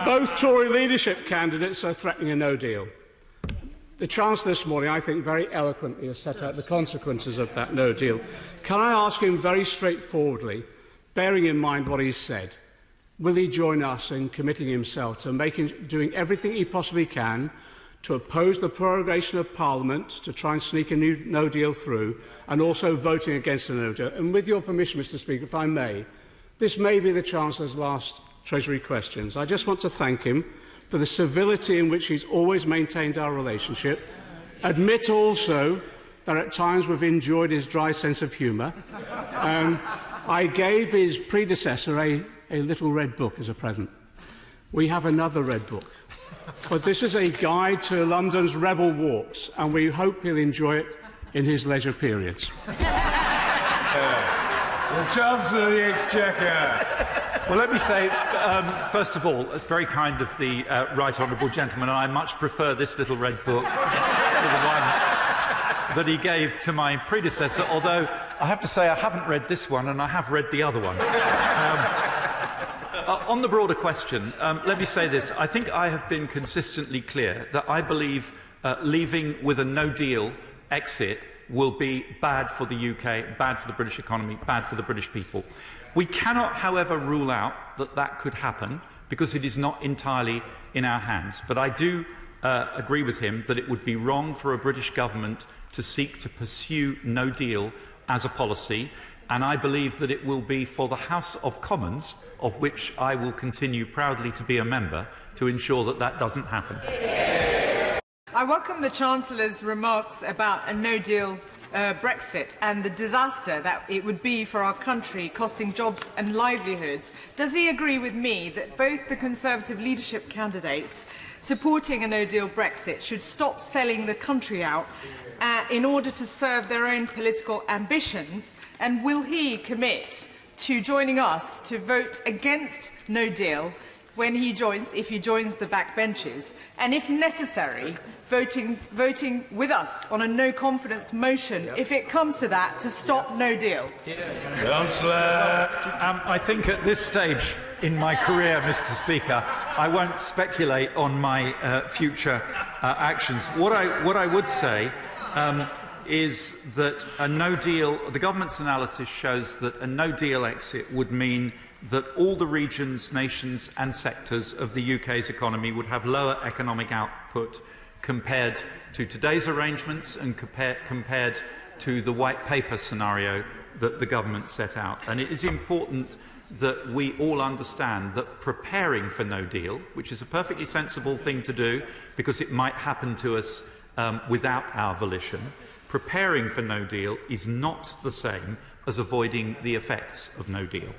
Both Tory leadership candidates are threatening a no deal. The Chancellor this morning, I think, very eloquently has set out the consequences of that no deal. Can I ask him very straightforwardly, bearing in mind what he's said, will he join us in committing himself to doing everything he possibly can to oppose the prorogation of Parliament, to try and sneak a new no deal through, and also voting against a no deal? And with your permission, Mr Speaker, if I may, this may be the Chancellor's last Treasury questions. I just want to thank him for the civility in which he's always maintained our relationship. Admit also that at times we've enjoyed his dry sense of humour. I gave his predecessor a little red book as a present. We have another red book. But this is a guide to London's rebel walks, and we hope he'll enjoy it in his leisure periods. The Chancellor of the Exchequer. Well, let me say, first of all, it's very kind of the right honourable gentleman, and I much prefer this little red book to the one that he gave to my predecessor, although I have to say I haven't read this one and I have read the other one. On the broader question, let me say this. I think I have been consistently clear that I believe leaving with a no-deal exit will be bad for the UK, bad for the British economy, bad for the British people. We cannot, however, rule out that that could happen because it is not entirely in our hands. But I do agree with him that it would be wrong for a British government to seek to pursue no deal as a policy, and I believe that it will be for the House of Commons, of which I will continue proudly to be a member, to ensure that that doesn't happen. I welcome the Chancellor's remarks about a no-deal Brexit and the disaster that it would be for our country, costing jobs and livelihoods. Does he agree with me that both the Conservative leadership candidates supporting a no-deal Brexit should stop selling the country out in order to serve their own political ambitions? And will he commit to joining us to vote against no deal when he joins, if he joins the backbenches, and if necessary, voting with us on a no-confidence motion, if it comes to that, to stop no deal? Councillor. I think at this stage in my career, Mr Speaker, I won't speculate on my future actions. What I would say is that a no-deal, the government's analysis shows that a no-deal exit would mean that all the regions, nations and sectors of the UK's economy would have lower economic output compared to today's arrangements and compared to the white paper scenario that the government set out. And it is important that we all understand that preparing for no deal, which is a perfectly sensible thing to do because it might happen to us without our volition, preparing for no deal is not the same as avoiding the effects of no deal.